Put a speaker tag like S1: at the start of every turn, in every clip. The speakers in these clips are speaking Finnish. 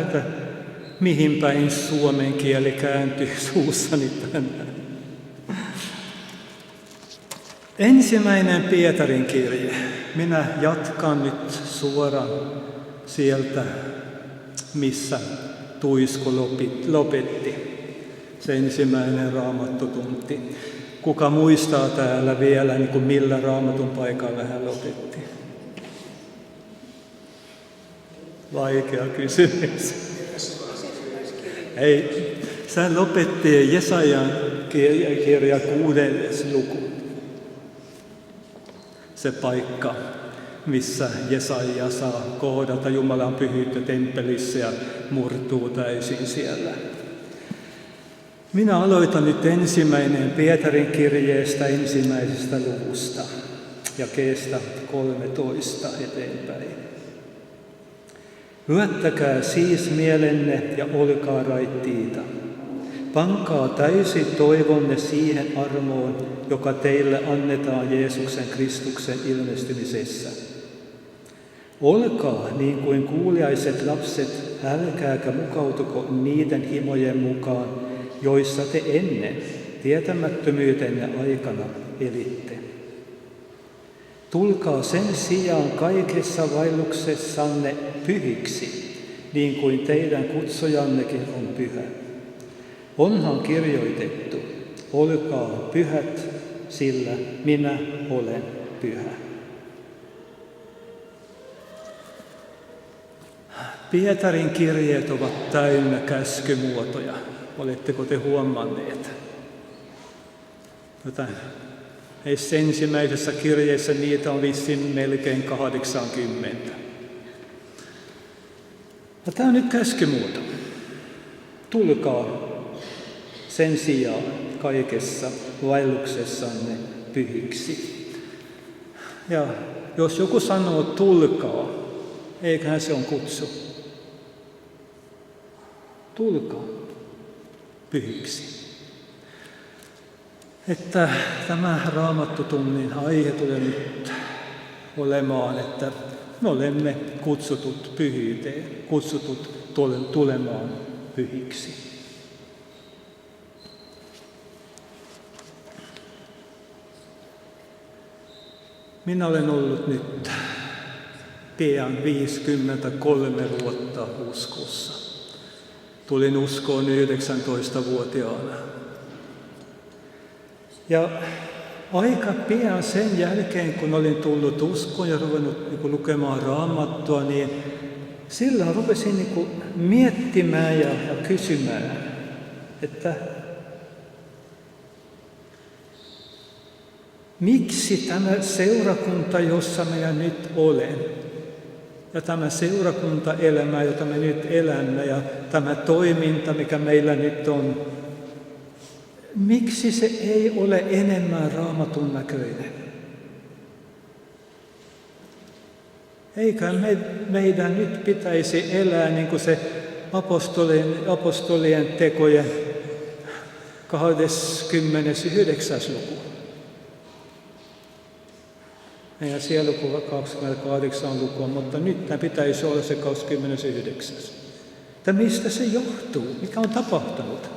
S1: että mihin päin suomen kieli kääntyy suussani tänään. Ensimmäinen Pietarin kirje. Minä jatkan nyt suoraan sieltä, missä Tuisku lopetti. Se ensimmäinen raamattotunti. Kuka muistaa täällä vielä, niin kuin millä raamatun paikalla hän lopetti? Vaikea kysymys. Ei, se lopetti Jesajan kirja 6. luku. Se paikka, missä Jesaja saa kohdata Jumalan pyhyyttä temppelissä ja murtuu täysin siellä. Minä aloitan nyt ensimmäinen Pietarin kirjeestä ensimmäisestä luvusta ja jakeesta 13 eteenpäin. Hyöttäkää siis mielenne ja olkaa raittiita. Pankaa täysi toivonne siihen armoon, joka teille annetaan Jeesuksen Kristuksen ilmestymisessä. Olkaa niin kuin kuuliaiset lapset, älkääkä mukautuko niiden himojen mukaan, joissa te ennen tietämättömyytenne aikana elitte. Tulkaa sen sijaan kaikessa vaelluksessanne pyhiksi, niin kuin teidän kutsujannekin on pyhä. Onhan kirjoitettu, olkaa pyhät, sillä minä olen pyhä. Pietarin kirjeet ovat täynnä käskymuotoja. Oletteko te huomanneet? Ensimmäisessä kirjeessä niitä on vissiin melkein 80. Ja tämä on nyt käskymuoto. Tulkaa sen sijaan kaikessa vaelluksessanne pyhiksi. Ja jos joku sanoo tulkaa, eiköhän se on kutsu. Tulkaa pyhiksi. Että tämä raamattotunnin aihe tulee nyt olemaan, että me olemme kutsutut pyhyyteen, kutsutut tulemaan pyhiksi. Minä olen ollut nyt pian 53 vuotta uskossa. Tulin uskoon 19-vuotiaana. Ja aika pian sen jälkeen, kun olin tullut uskoon ja ruvennut lukemaan Raamattua, niin silloin rupesin miettimään ja kysymään, että miksi tämä seurakunta, jossa minä nyt olen, ja tämä seurakuntaelämä, jota me nyt elämme, ja tämä toiminta, mikä meillä nyt on, miksi se ei ole enemmän Raamatun näköinen? Eikä meidän nyt pitäisi elää niin kuin se apostolien tekojen 29. luku. Ja siellä luku 28 lukua, mutta nyt tämä pitäisi olla se 29. Että mistä se johtuu? Mikä on tapahtunut?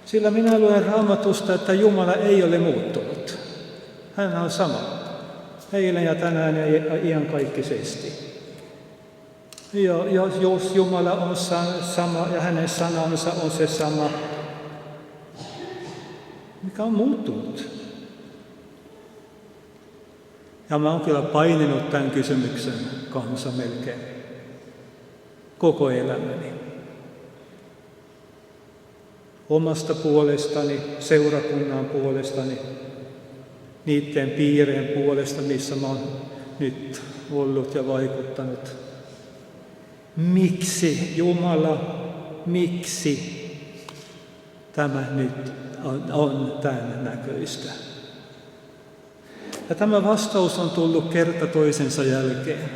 S1: Sillä minä luen Raamatusta, että Jumala ei ole muuttunut. Hän on sama. Eilen ja tänään ja iankaikkisesti. Ja jos Jumala on sama ja hänen sanansa on se sama, mikä on muuttunut? Ja mä oon kyllä paininut tämän kysymyksen kanssa melkein koko elämäni. Omasta puolestani, seurakunnan puolestani, niiden piirien puolesta, missä mä oon nyt ollut ja vaikuttanut. Miksi, Jumala, miksi tämä nyt on tämän näköistä? Ja tämä vastaus on tullut kerta toisensa jälkeen.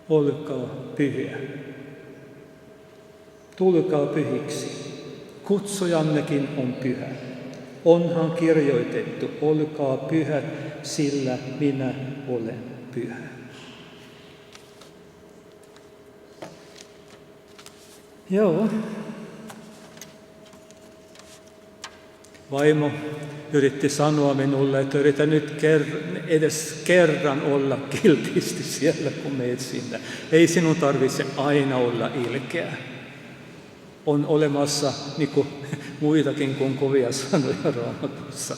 S1: Olkaa pyhiä. Tulkaa pyhiksi. Kutsujannekin on pyhä. Onhan kirjoitettu, olkaa pyhät, sillä minä olen pyhä. Joo. Vaimo yritti sanoa minulle, että yritä nyt edes kerran olla kiltisti siellä, kun meet sinne. Ei sinun tarvitse aina olla ilkeä. On olemassa niin muitakin kuin kovia sanoja Raamatussa.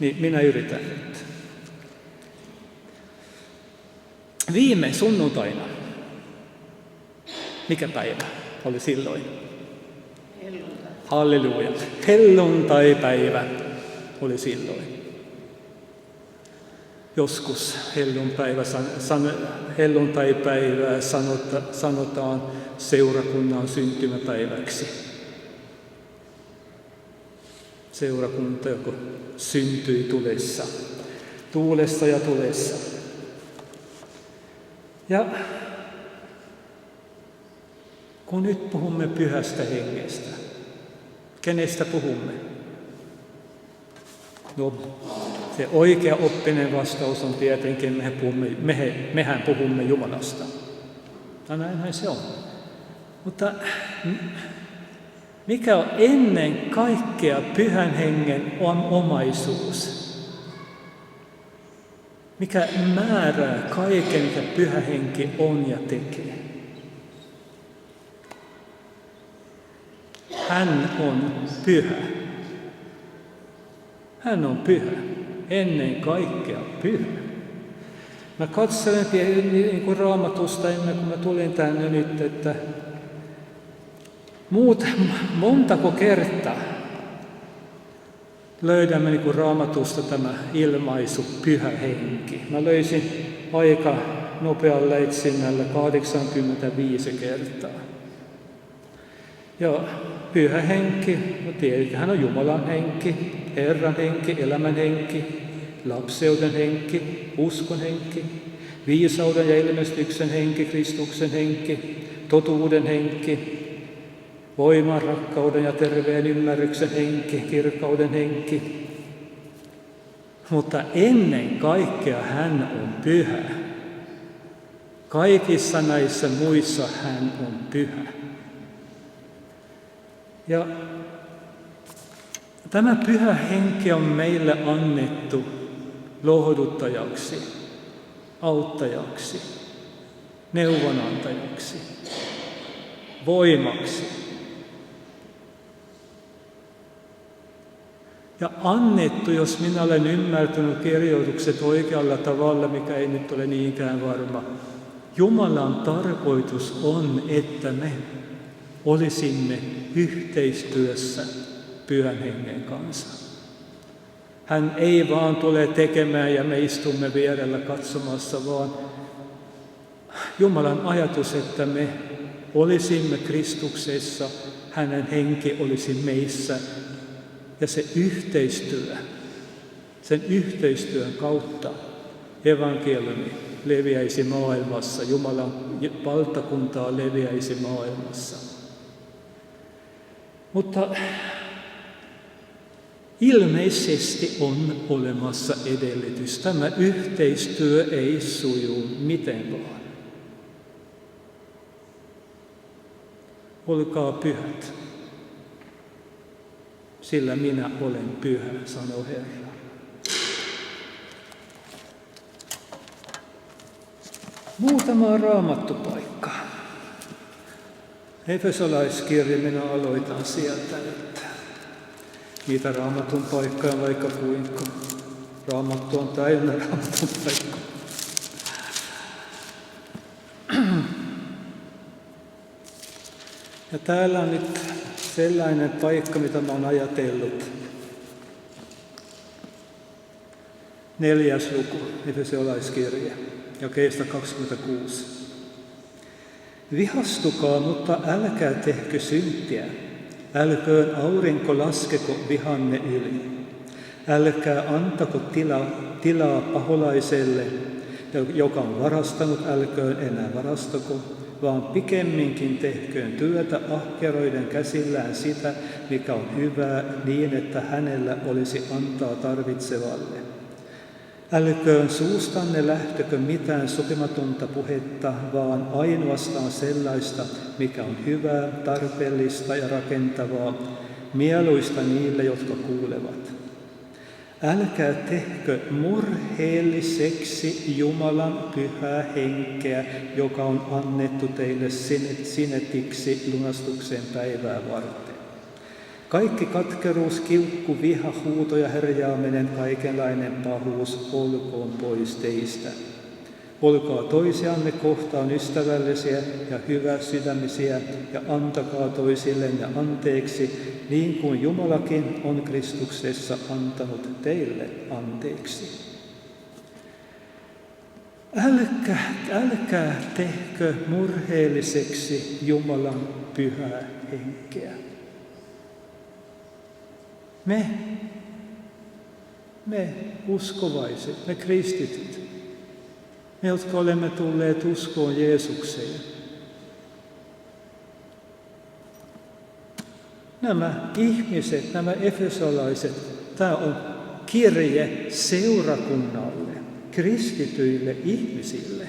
S1: Niin minä yritän nyt. Viime sunnuntaina. Mikä päivä oli silloin? Halleluja. Helluntaipäivä oli silloin. Joskus helluntaipäivää sanotaan seurakunnan syntymäpäiväksi. Seurakunta, joka syntyi tuulessa ja tulessa. Ja kun nyt puhumme Pyhästä Hengestä, kenestä puhumme? No, se oikea oppinen vastaus on tietenkin, mehän puhumme Jumalasta. Ja näinhän se on. Mutta mikä on ennen kaikkea Pyhän Hengen omaisuus? Mikä määrää kaiken, mitä Pyhä Henki on ja tekee? Hän on pyhä. Hän on pyhä. Ennen kaikkea pyhä. Mä katselen niin kuin Raamatusta ennen kuin mä tulin tänne nyt, että montako kertaa löydämme niin kuin Raamatusta tämä ilmaisu Pyhä Henki. Mä löysin aika nopealla etsinnällä 85 kertaa. Ja Pyhä Henki, no tietenkin hän on Jumalan henki, Herran henki, elämän henki, lapseuden henki, uskon henki, viisauden ja ilmestyksen henki, Kristuksen henki, totuuden henki, voiman, rakkauden ja terveen ymmärryksen henki, kirkkauden henki. Mutta ennen kaikkea hän on pyhä. Kaikissa näissä muissa hän on pyhä. Ja tämä Pyhä Henki on meille annettu lohduttajaksi, auttajaksi, neuvonantajaksi, voimaksi. Ja annettu, jos minä olen ymmärtänyt kirjoitukset oikealla tavalla, mikä ei nyt ole niinkään varma. Jumalan tarkoitus on, että me olisimme yhteistyössä Pyhän Hengen kanssa. Hän ei vaan tule tekemään ja me istumme vierellä katsomassa, vaan Jumalan ajatus, että me olisimme Kristuksessa, hänen henki olisi meissä ja se yhteistyö, sen yhteistyön kautta evankeliumi leviäisi maailmassa, Jumalan valtakuntaa leviäisi maailmassa. Mutta ilmeisesti on olemassa edellytys. Tämä yhteistyö ei suju miten vaan. Olkaa pyhät, sillä minä olen pyhä, sanoo Herra. Muutama raamattupaikka. Efesolaiskirja, minä aloitan sieltä, että niitä raamatun paikkoja on vaikka kuinka. Raamattu on täynnä raamatun paikkoja. Ja täällä on nyt sellainen paikka, mitä mä oon ajatellut. 4. luku, Efesolaiskirja, jakeesta 26. Vihastukaa, mutta älkää tehkö syntiä. Älköön aurinko laskeko vihanne yli. Älkää antako tilaa paholaiselle, joka on varastanut, älköön enää varastako, vaan pikemminkin tehköön työtä ahkeroiden käsillään sitä, mikä on hyvää, niin että hänellä olisi antaa tarvitsevalle. Älköön suustanne lähtökö mitään sopimatonta puhetta, vaan ainoastaan sellaista, mikä on hyvää, tarpeellista ja rakentavaa, mieluista niille, jotka kuulevat. Älkää tehkö murheelliseksi Jumalan pyhää henkeä, joka on annettu teille sinetiksi lunastuksen päivää varten. Kaikki katkeruus, kiukku, viha, huuto ja herjaaminen, kaikenlainen pahuus olkoon pois teistä. Olkaa toisianne kohtaan ystävällisiä ja hyväsydämisiä ja antakaa toisillenne anteeksi, niin kuin Jumalakin on Kristuksessa antanut teille anteeksi. Älkää tehkö murheelliseksi Jumalan pyhää henkeä. Me uskovaiset, me kristityt, me, jotka olemme tulleet uskoon Jeesukseen. Nämä ihmiset, nämä efesolaiset, tämä on kirje seurakunnalle, kristityille ihmisille.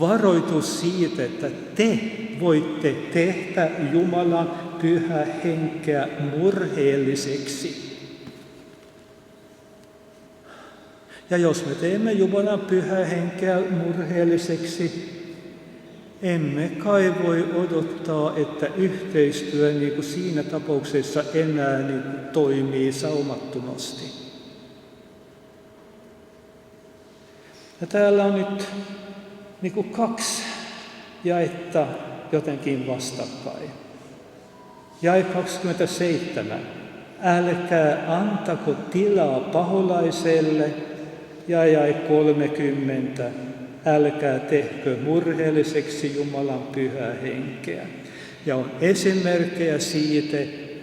S1: Varoitus siitä, että te voitte tehdä Jumalan pyhää henkeä murheelliseksi. Ja jos me teemme Jumalan pyhää henkeä murheelliseksi, emme kai voi odottaa, että yhteistyö niin kuin siinä tapauksessa enää niin kuin toimii saumattomasti. Ja täällä on nyt niin kuin kaksi jaetta jotenkin vastakkain. Jae 27. Älkää antako tilaa paholaiselle. Ja jae 30. Älkää tehkö murheelliseksi Jumalan pyhää henkeä. Ja on esimerkkejä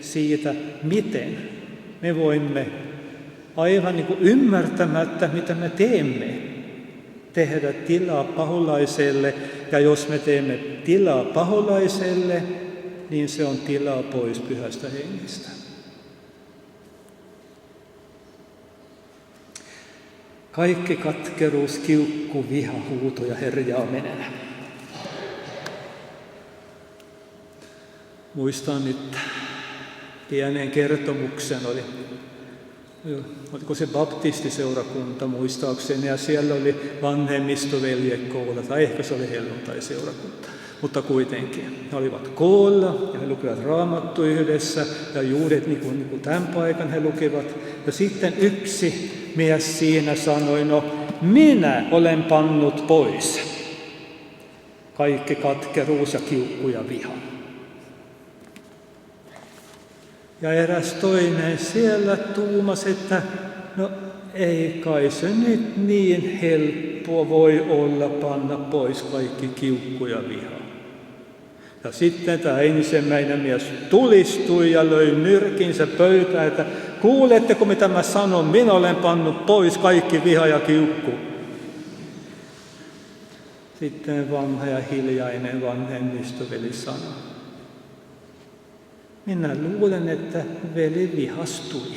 S1: siitä, miten me voimme aivan niin kuin ymmärtämättä, mitä me teemme, tehdä tilaa paholaiselle. Ja jos me teemme tilaa paholaiselle, niin se on tilaa pois pyhästä hengestä. Kaikki katkeruus, kiukku, viha, huuto ja herjaaminen. Muistan nyt pienen kertomuksen, oliko se baptistiseurakunta muistaakseni, ja siellä oli vanhemmistovelje koolla, tai ehkä se oli helluntai-seurakunta. Mutta kuitenkin he olivat koolla ja he lukivat Raamattua yhdessä ja juuret niin kuin tämän paikan he lukivat. Ja sitten yksi mies siinä sanoi, no minä olen pannut pois kaikki katkeruus ja kiukku ja viha. Ja eräs toinen siellä tuumasi, että no ei kai se nyt niin helppoa voi olla panna pois kaikki kiukku ja viha. Ja sitten tämä ensimmäinen mies tulistui ja löi nyrkinsä pöytään, että kuuletteko mitä mä sanon, minä olen pannut pois kaikki viha ja kiukku. Sitten vanha ja hiljainen vanhemmistoveli sanoi, minä luulen, että veli vihastui.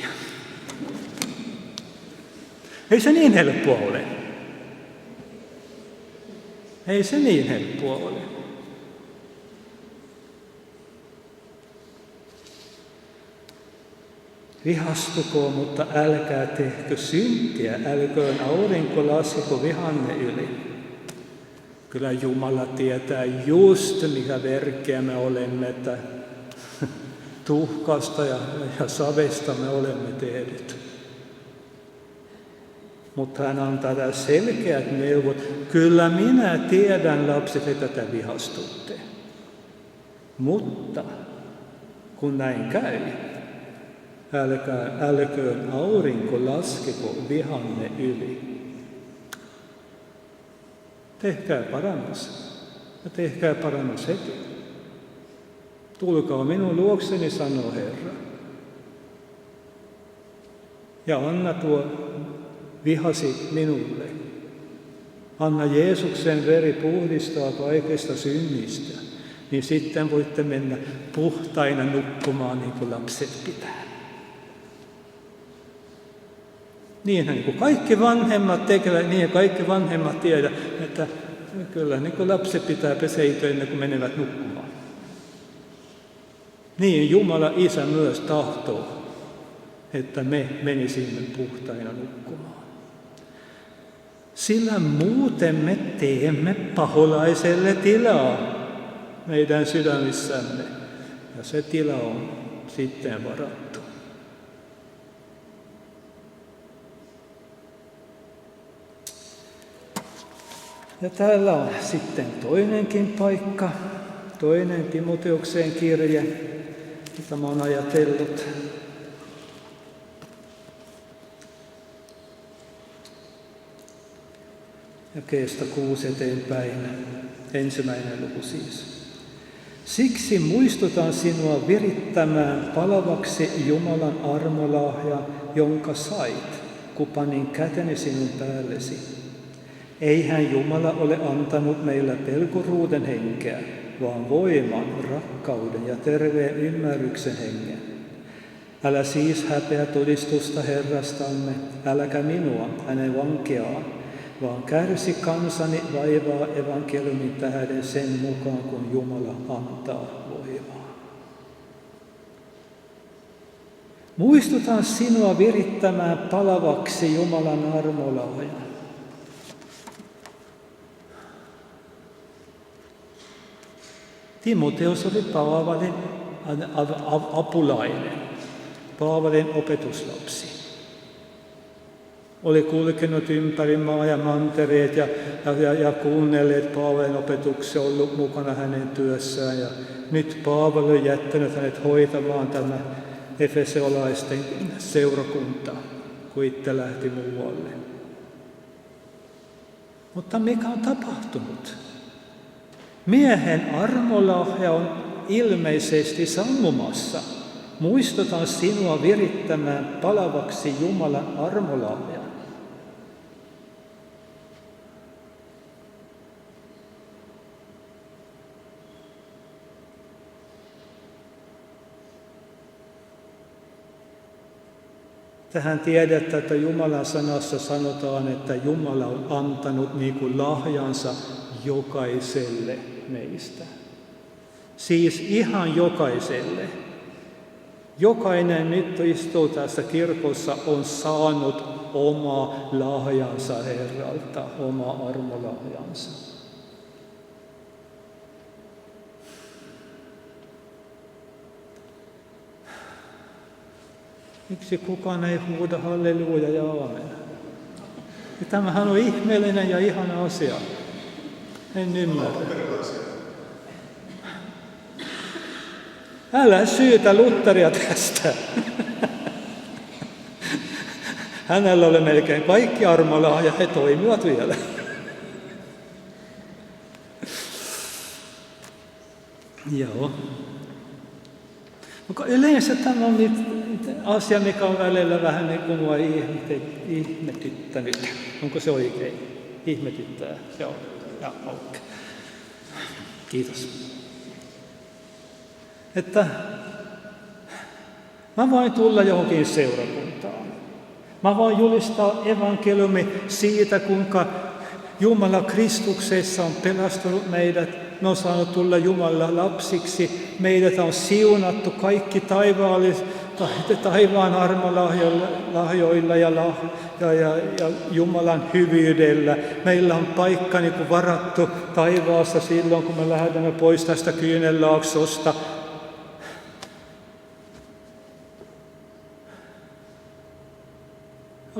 S1: Ei se niin helppoa ole. Ei se niin helppoa ole. Vihastukoon, mutta älkää tehkö syntiä, älköön aurinko laskeko vihanne yli. Kyllä Jumala tietää just mikä verkkeä me olemme, että tuhkasta ja savesta me olemme tehneet. Mutta hän antaa tässä selkeät neuvot. Kyllä minä tiedän, lapset, että te vihastutte. Mutta kun näin käy, älköön aurinko laskeko vihanne yli. Tehkää parannus. Ja tehkää parannus heti. Tulkaa minun luokseni, sanoo Herra. Ja anna tuo vihasi minulle. Anna Jeesuksen veri puhdistaa kaikesta synnistä. Niin sitten voitte mennä puhtaina nukkumaan niin kuin lapset pitää. Niinhän niin kuin kaikki vanhemmat tekevät, niin ja kaikki vanhemmat tiedä, että kyllä niin kuin lapsi pitää peseytyä ennen kuin menevät nukkumaan. Niin Jumala Isä myös tahtoo, että me menisimme puhtaina nukkumaan. Sillä muuten me teemme paholaiselle tilaa meidän sydämissämme, ja se tila on sitten varattu. Ja täällä on sitten toinenkin paikka, toinen Timoteuksen kirje, jota mä oon ajatellut. Jakeesta 6 eteenpäin, 1. luku siis. Siksi muistutan sinua virittämään palavaksi Jumalan armolahja, jonka sait, kun panin käteni sinun päällesi. Eihän Jumala ole antanut meillä pelkuruuden henkeä, vaan voiman, rakkauden ja terveen ymmärryksen hengen. Älä siis häpeä todistusta Herrastamme, äläkä minua, hänen vankeaan, vaan kärsi kansani vaivaa evankeliumin tähden sen mukaan, kun Jumala antaa voimaa. Muistutan sinua virittämään palavaksi Jumalan armolahjan. Timoteus oli Paavalin apulainen, Paavalin opetuslapsi. Oli kulkenut ympäri maa ja mantereet ja kuunnelleet Paavalin opetuksia, ollut mukana hänen työssään. Ja nyt Paavali on jättänyt hänet hoitamaan tämä efeseolaisten seurakunta, kun itse lähti muualle. Mutta mikä on tapahtunut? Miehen armolahja on ilmeisesti sammumassa. Muistutan sinua virittämään palavaksi Jumalan armolahjan. Tähän tiedetään, että Jumalan sanassa sanotaan, että Jumala on antanut niin kuin lahjansa jokaiselle meistä. Siis ihan jokaiselle. Jokainen nyt istuu tässä kirkossa on saanut oma lahjansa Herralta, oma armolahjansa. Miksi kukaan ei huuda halleluja ja aamen? Tämähän on ihmeellinen ja ihana asia. En ymmärrä. Älä syytä Lutheria tästä. Hänellä oli melkein kaikki armolahja, he toimivat vielä. Joo. Mutta yleensä tämä on nyt asia, mikä on välillä vähän niin kuin mua ihmetyttänyt. Onko se oikein? Ihmetyttää. Joo. Ja, okay. Kiitos. Että mä voin tulla johonkin seurakuntaan. Mä voin julistaa evankeliumi siitä, kuinka Jumala Kristuksessa on pelastanut meidät. Me on saanut tulla Jumalan lapsiksi. Meidät on siunattu kaikki taivaan armolahjoilla ja Jumalan hyvyydellä. Meillä on paikka niin kuin varattu taivaassa silloin, kun me lähdemme pois tästä Kyynelaaksosta.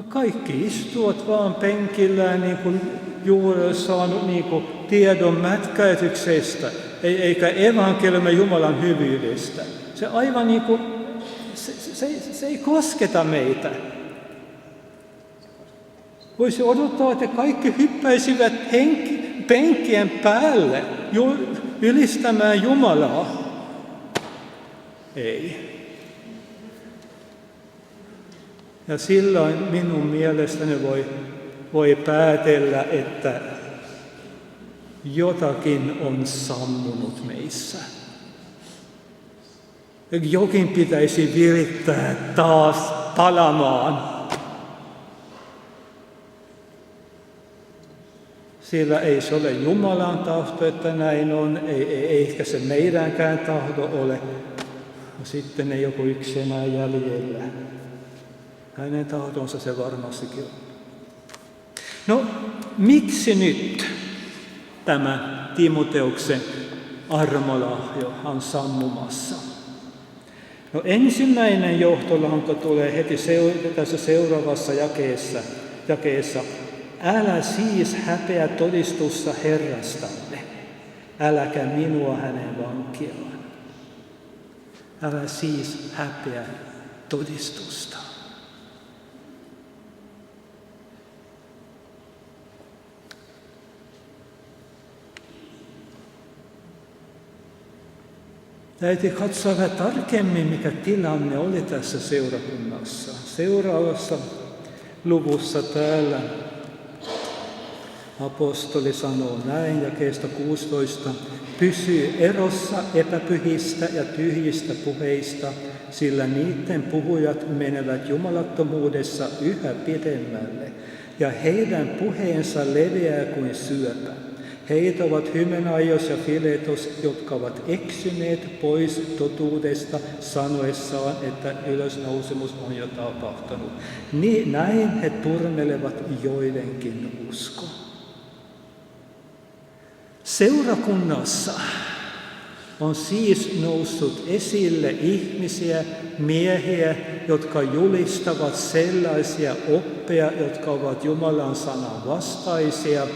S1: Kaikki istuvat vaan penkillään niin kuin juuri saanut niin kuin tiedon mätkäytyksestä, eikä evankeliumi Jumalan hyvyydestä. Se aivan niin kuin, se ei kosketa meitä. Voisi odottaa, että kaikki hyppäisivät penkkien päälle ylistämään Jumalaa. Ei. Ja silloin minun mielestäni voi päätellä, että jotakin on sammunut meissä. Jokin pitäisi virittää taas palamaan. Sillä ei se ole Jumalan tahto, että näin on, eikä se meidänkään tahto ole. Sitten ei joku yksi enää jäljellä. Hänen tahtonsa se varmastikin on. No, miksi nyt tämä Timoteuksen armolahjo on sammumassa? No, ensimmäinen johtolanka tulee heti tässä seuraavassa jakeessa. Älä siis häpeä todistusta Herrastamme, äläkä minua hänen vankiaan. Älä siis häpeä todistusta. Täytyy katsoa vähän tarkemmin, mikä tilanne oli tässä seurakunnassa. Seuraavassa luvussa täällä apostoli sanoo näin, jakeesta 16. Pysy erossa epäpyhistä ja tyhjistä puheista, sillä niiden puhujat menevät jumalattomuudessa yhä pidemmälle, ja heidän puheensa leviää kuin syöpä. Heitä ovat Hymenaios ja Filetos, jotka ovat eksyneet pois totuudesta sanoessaan, että ylösnousemus on jo tapahtunut. Näin he turmelevat joidenkin uskoa. Seurakunnassa on siis noussut esille ihmisiä, miehiä, jotka julistavat sellaisia oppeja, jotka ovat Jumalan sanan vastaisia,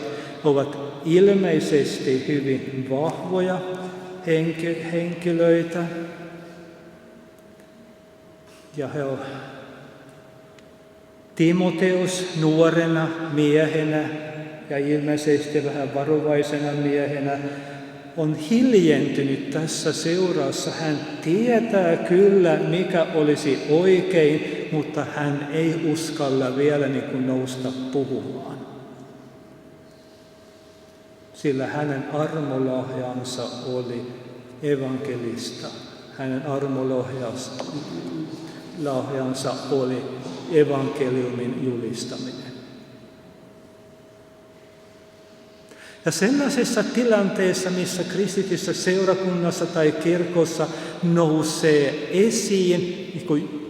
S1: ovat ilmeisesti hyvin vahvoja henkilöitä. Ja he ovat Timoteus nuorena miehenä ja ilmeisesti vähän varovaisena miehenä on hiljentynyt tässä seurassa. Hän tietää kyllä, mikä olisi oikein, mutta hän ei uskalla vielä nousta puhumaan. Sillä hänen armolahjansa oli evankelista. Hänen armolahjansa oli evankeliumin julistaminen. Ja sellaisessa tilanteessa, missä kristityssä seurakunnassa tai kirkossa nousee esiin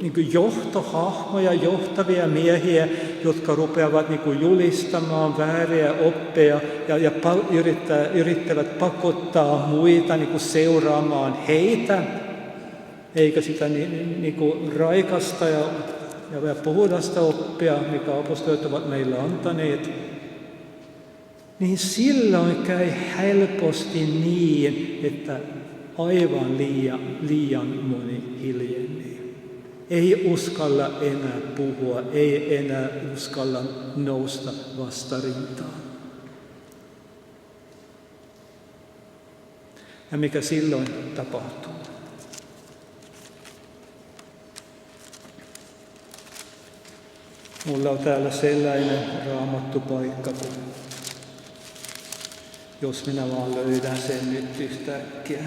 S1: niin kuin johtohahmoja, johtavia miehiä, jotka rupeavat julistamaan vääriä oppeja ja yrittävät pakottaa muita seuraamaan heitä, eikä sitä raikasta ja puhdasta oppia, mikä apostolit ovat meille antaneet, niin silloin käy helposti niin, että aivan liian moni hiljenee. Ei uskalla enää puhua, ei enää uskalla nousta vastarintaan. Ja mikä silloin tapahtuu? Mulla on täällä sellainen raamattupaikka, jos minä vaan löydän sen nyt yhtäkkiä.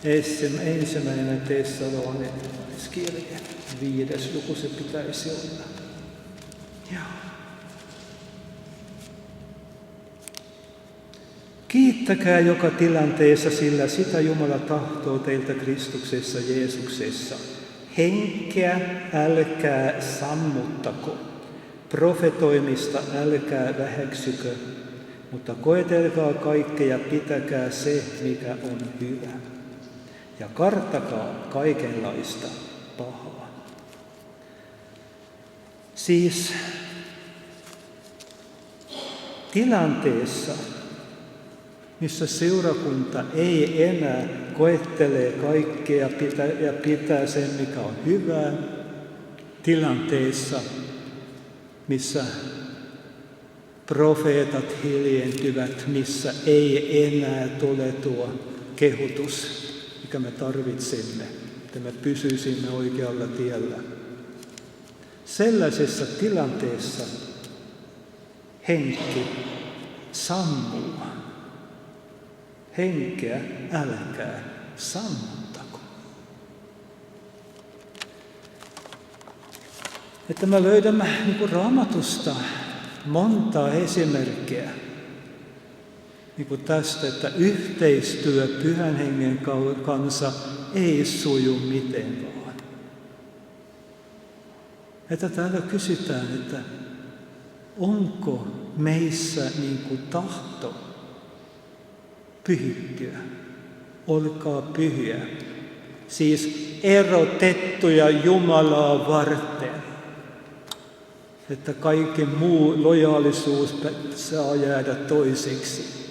S1: Ensimmäinen Tessalonikalaiskirje, 5. luku se pitäisi olla. Joo. Kiittäkää joka tilanteessa, sillä sitä Jumala tahtoo teiltä Kristuksessa Jeesuksessa. Henkeä älkää sammuttako. Profetoimista älkää väheksykö, mutta koetelkaa kaikkea ja pitäkää se, mikä on hyvä. Ja karttakaa kaikenlaista pahaa. Siis tilanteessa, missä seurakunta ei enää koettele kaikkea ja pitää sen, mikä on hyvää, tilanteessa, missä profeetat hiljentyvät, missä ei enää tule tuo kehutus, mikä me tarvitsemme, että me pysyisimme oikealla tiellä. Sellaisessa tilanteessa henki sammuu. Henkeä älkää sammuttako. Että me löydämme niin Raamatusta monta esimerkkiä niin tästä, että yhteistyö Pyhän Hengen kanssa ei suju miten vaan. Että täällä kysytään, että onko meissä niin tahto pyhittyä? Olkaa pyhiä. Siis erotettuja Jumalaa varten. Että kaikki muu lojaalisuus saa jäädä toiseksi.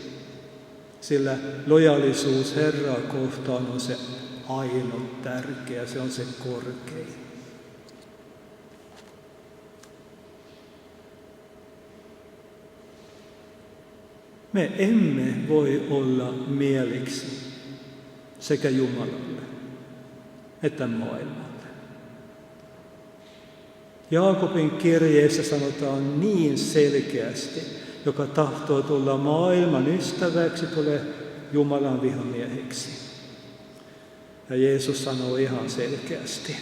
S1: Sillä lojaalisuus Herraa kohtaan on se ainut tärkeä, se on se korkein. Me emme voi olla mieliksi sekä Jumalalle että maailmalle. Jaakobin kirjeessä sanotaan niin selkeästi, joka tahtoo tulla maailman ystäväksi, tulee Jumalan vihamieheksi. Ja Jeesus sanoo ihan selkeästi,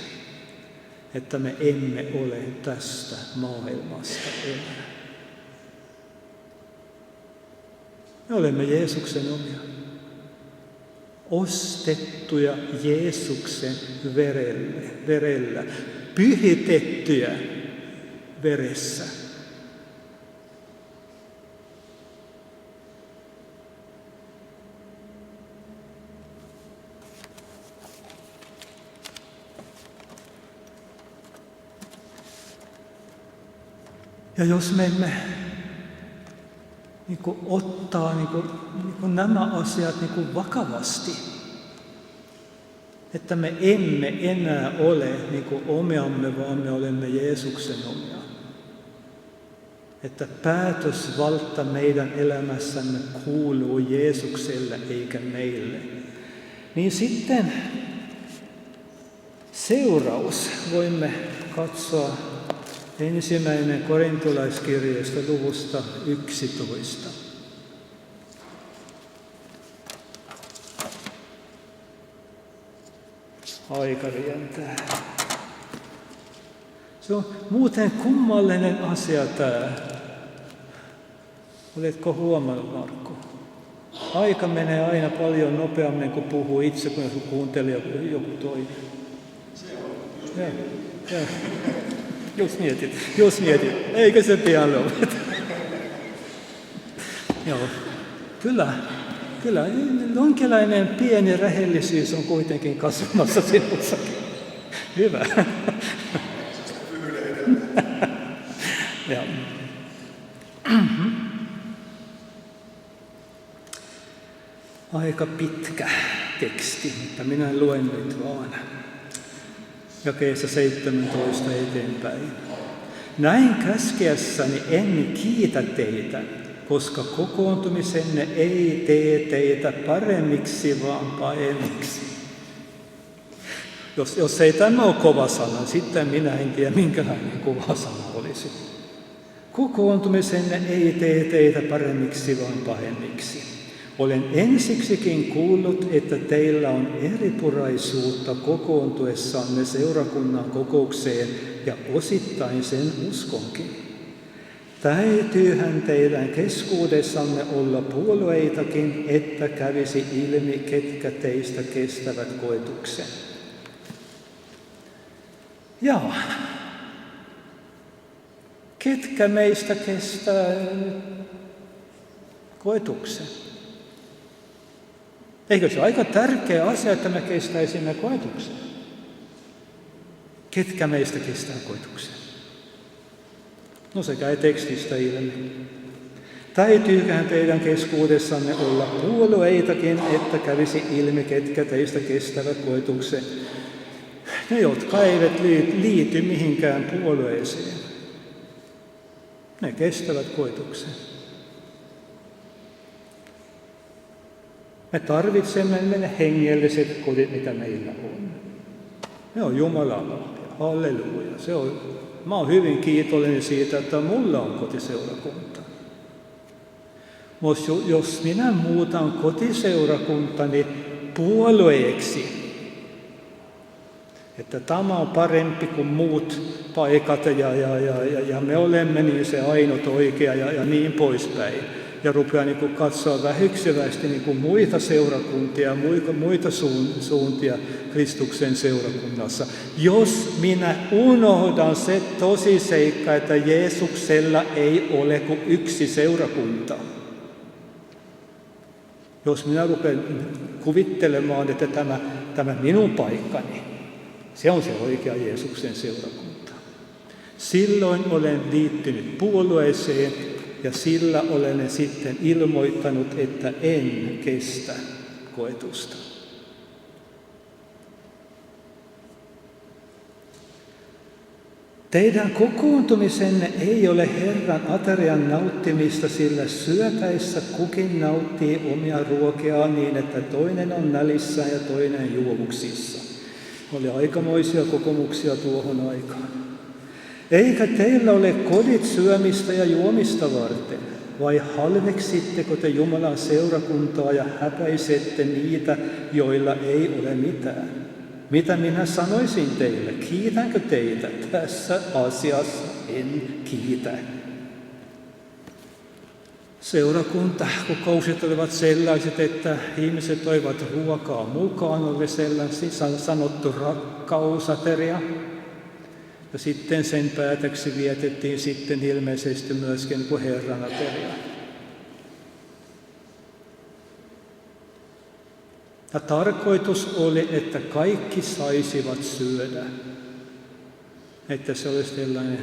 S1: että me emme ole tästä maailmasta enää. Me olemme Jeesuksen omia, ostettuja Jeesuksen verellä, pyhitettyjä veressä. Ja jos me emme ottaa nämä asiat vakavasti, että me emme enää ole omiamme, vaan me olemme Jeesuksen omia. Että päätösvalta meidän elämässämme kuuluu Jeesukselle eikä meille. Niin sitten seuraus voimme katsoa ensimmäinen korintolaiskirjeestä luvusta 11. Aika rientää. Se on muuten kummallinen asia tämä. Oletko huomannut, Markku? Aika menee aina paljon nopeammin kuin puhuu itse, kun joku kuuntelee joku toinen. Joo. Just mietit. Eikö se pian lopeta? Joo. Kyllä. Jonkinlainen pieni rehellisyys on kuitenkin kasvamassa sinussakin. Hyvä. Aika pitkä teksti, mutta minä luen nyt vaan. Jakeessa 17 eteenpäin. Näin käskiessäni en kiitä teitä, koska kokoontumisenne ei tee teitä paremmiksi, vaan pahemmiksi. Jos ei tämä ole kova sana, sitten minä en tiedä, minkälainen kova sana olisi. Kokoontumisenne ei tee teitä paremmiksi, vaan pahemmiksi. Olen ensiksikin kuullut, että teillä on eripuraisuutta kokoontuessanne seurakunnan kokoukseen ja osittain sen uskonkin. Täytyyhän teidän keskuudessanne olla puolueitakin, että kävisi ilmi, ketkä teistä kestävät koetuksen. Jaa. Ketkä meistä kestää koetuksen? Eikö se ole aika tärkeä asia, että me kestäisimme koetuksen? Ketkä meistä kestää koetuksen? No se käy tekstistä ilmi. Täytyyköhän teidän keskuudessanne olla puolueitakin, että kävisi ilmi, ketkä teistä kestävät koetuksen? Ne, jotka eivät liity mihinkään puolueeseen, ne kestävät koetuksen. Me tarvitsemme ne hengelliset kodit, mitä meillä on. Ne on Jumalan lahja. Halleluja. Mä oon hyvin kiitollinen siitä, että mulla on kotiseurakunta. Mutta jos minä muutan kotiseurakuntani puolueeksi, että tämä on parempi kuin muut paikat ja me olemme niin se ainut oikea ja niin poispäin. Ja rupeaa niin kuin katsoa väheksyvästi niin kuin muita seurakuntia, muita suuntia Kristuksen seurakunnassa. Jos minä unohdan se tosiseikka, että Jeesuksella ei ole kuin yksi seurakunta. Jos minä rupean kuvittelemaan, että tämä minun paikkani, se on se oikea Jeesuksen seurakunta. Silloin olen liittynyt puolueeseen ja sillä olen sitten ilmoittanut, että en kestä koetusta. Teidän kokoontumisenne ei ole Herran aterian nauttimista, sillä syötäessä kukin nauttii omia ruokiaan niin, että toinen on nälissään ja toinen juovuksissa. Oli aikamoisia kokemuksia tuohon aikaan. Eikä teillä ole kodit syömistä ja juomista varten, vai halveksitteko te Jumalan seurakuntaa ja häpäisette niitä, joilla ei ole mitään? Mitä minä sanoisin teille? Kiitänkö teitä? Tässä asiassa en kiitä. Seurakuntakokoukset olivat sellaiset, että ihmiset toivat ruokaa mukaan, oli sellainen sanottu rakkausateria. Ja sitten sen päätöksi vietettiin sitten ilmeisesti myöskin kuin Herran ateria. Ja tarkoitus oli, että kaikki saisivat syödä. Että se olisi sellainen,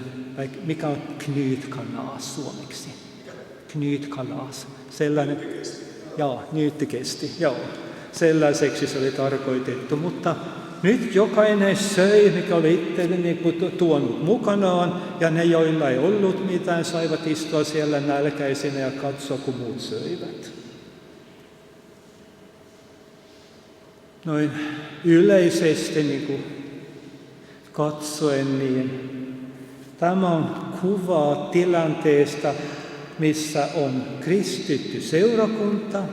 S1: mikä on knytkanaas suomeksi? Knytkanaas. Sellainen, nyyttikesti, sellaiseksi se oli tarkoitettu, mutta nyt jokainen söi, mikä oli itselle tuonut mukanaan, ja ne, joilla ei ollut mitään, saivat istua siellä nälkäisinä ja katsoa, kun muut söivät. Noin yleisesti katsoen, niin tämä on kuvaa tilanteesta, missä on kristitty seurakunta.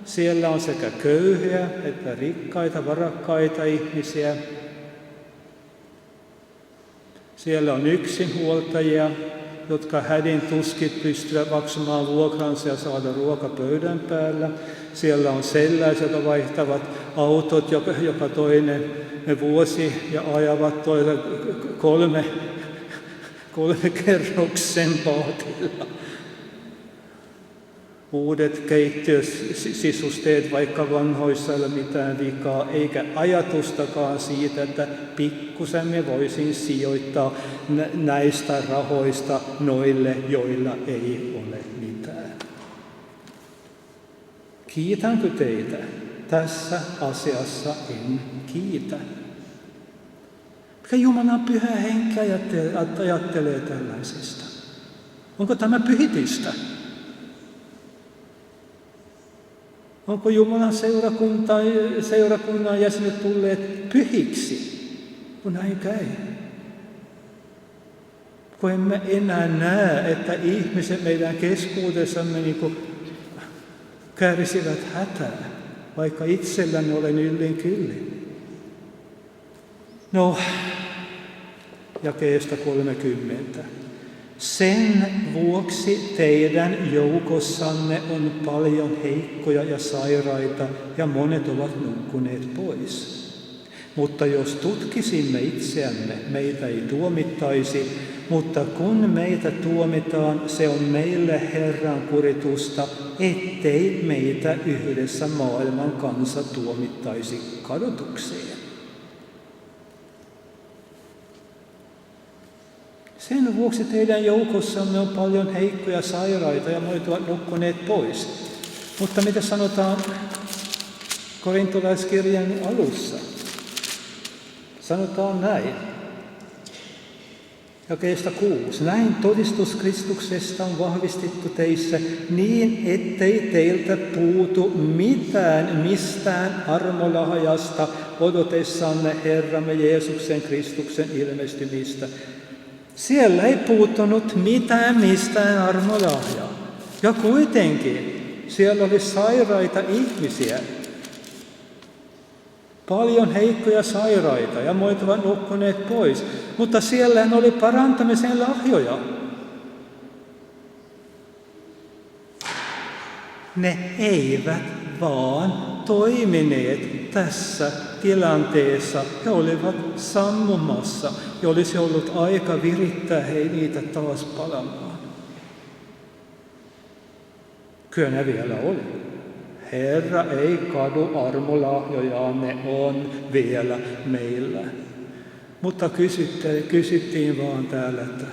S1: Siellä on sekä köyhiä että rikkaita, varakkaita ihmisiä. Siellä on yksinhuoltajia, jotka hädin tuskin pystyvät maksamaan vuokransa ja saada ruoka pöydän päällä. Siellä on sellaisia, jotka vaihtavat autot joka toinen vuosi ja ajavat kolme kerroksen paatilla. Uudet keittiösisusteet, vaikka vanhoissa ei ole mitään vikaa, eikä ajatustakaan siitä, että pikkusen me voisin sijoittaa näistä rahoista noille, joilla ei ole mitään. Kiitänkö teitä? Tässä asiassa en kiitä. Mikä Jumalan pyhä henki ajattelee tällaisesta? Onko tämä pyhitystä? Onko Jumalan seurakunnan jäsenet tulleet pyhiksi, kun näin käy? Kun emme enää näe, että ihmiset meidän keskuudessamme kärsivät hätää, vaikka itselläni olen yllin kyllin. No, jakeesta 30. Sen vuoksi teidän joukossanne on paljon heikkoja ja sairaita, ja monet ovat nukkuneet pois. Mutta jos tutkisimme itseämme, meitä ei tuomittaisi, mutta kun meitä tuomitaan, se on meille Herran kuritusta, ettei meitä yhdessä maailman kanssa tuomittaisi kadotukseen. Sen vuoksi teidän joukossanne on paljon heikkoja sairaita ja monet ovat nukkuneet pois. Mutta mitä sanotaan korintolaiskirjan alussa? Sanotaan näin. Jakeesta 6. Näin todistus Kristuksesta on vahvistettu teissä niin, ettei teiltä puutu mitään mistään armolahjasta odotessanne Herramme Jeesuksen Kristuksen ilmestymistä. Siellä ei puuttunut mitään mistään armolahjaa. Ja kuitenkin siellä oli sairaita ihmisiä. Paljon heikkoja sairaita ja muut ovat nukkuneet pois, mutta siellä oli parantamisen lahjoja. Ne eivät vaan toimineet tässä tilanteessa. He olivat sammumassa ja olisi ollut aika virittää niitä taas palamaan. Kyllä ne vielä oli. Herra ei kadu armolahjojaan, ne on vielä meillä. Mutta kysyttiin vaan täällä, että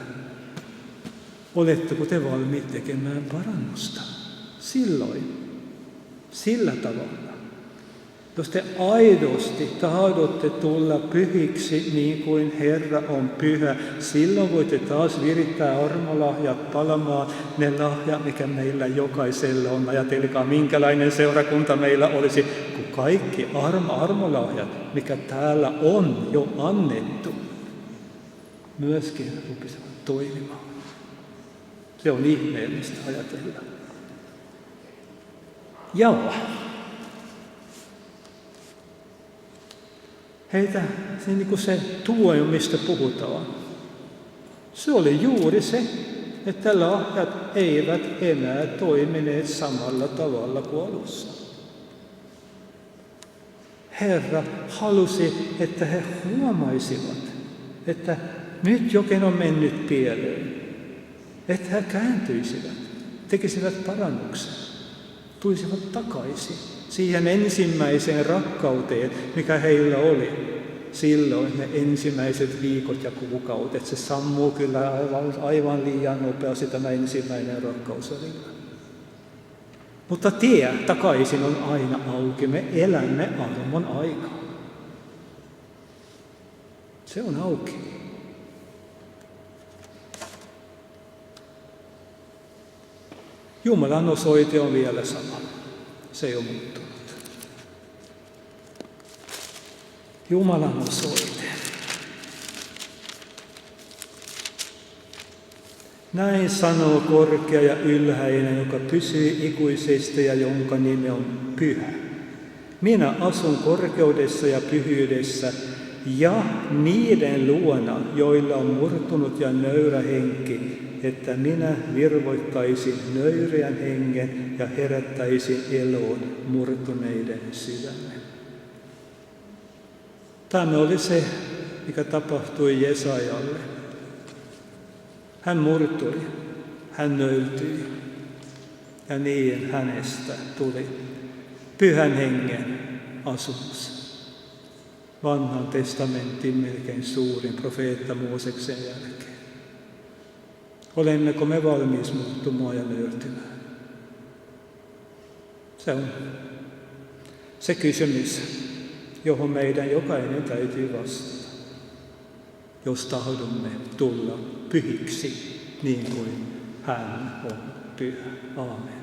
S1: oletteko te valmiit tekemään parannusta? Silloin, sillä tavalla. Jos te aidosti tahdotte tulla pyhiksi niin kuin Herra on pyhä, silloin voitte taas virittää armolahjat palamaan, ne lahjat, mikä meillä jokaisella on. Ajatelkaa, minkälainen seurakunta meillä olisi, kun kaikki armolahjat, mikä täällä on jo annettu, myöskin rupisivat toimimaan. Se on ihmeellistä ajatella. Joo. Heitä se tuo, mistä puhutaan. Se oli juuri se, että lahjat eivät enää toimineet samalla tavalla kuin alussa. Herra halusi, että he huomaisivat, että nyt jokin on mennyt pieleen. Että he kääntyisivät, tekisivät parannuksen, tulisivat takaisin siihen ensimmäiseen rakkauteen, mikä heillä oli. Silloin ne ensimmäiset viikot ja kuukaudet, se sammuu kyllä aivan liian nopeasti tämä ensimmäinen rakkaus välillä. Mutta tie takaisin on aina auki, me elämme armon aikaa. Se on auki. Jumalan osoite on vielä sama. Se ei ole muuttunut. Jumalan osoite. Näin sanoo korkea ja ylhäinen, joka pysyy ikuisesti ja jonka nimi on pyhä. Minä asun korkeudessa ja pyhyydessä ja niiden luona, joilla on murtunut ja nöyrä henki, että minä virvoittaisin nöyreän hengen ja herättäisin eloon murtuneiden sydämen. Tämä oli se, mikä tapahtui Jesajalle. Hän murtui, hän nöyrtyi ja niin hänestä tuli pyhän hengen asumus. Vanhan testamentin melkein suurin profeetta Mooseksen jälkeen. Olemmeko me valmiis muuttumaan ja nöyrtymään? Se on se kysymys, johon meidän jokainen täytyy vastata, jos tahdomme tulla pyhiksi niin kuin hän on pyhä. Aamen.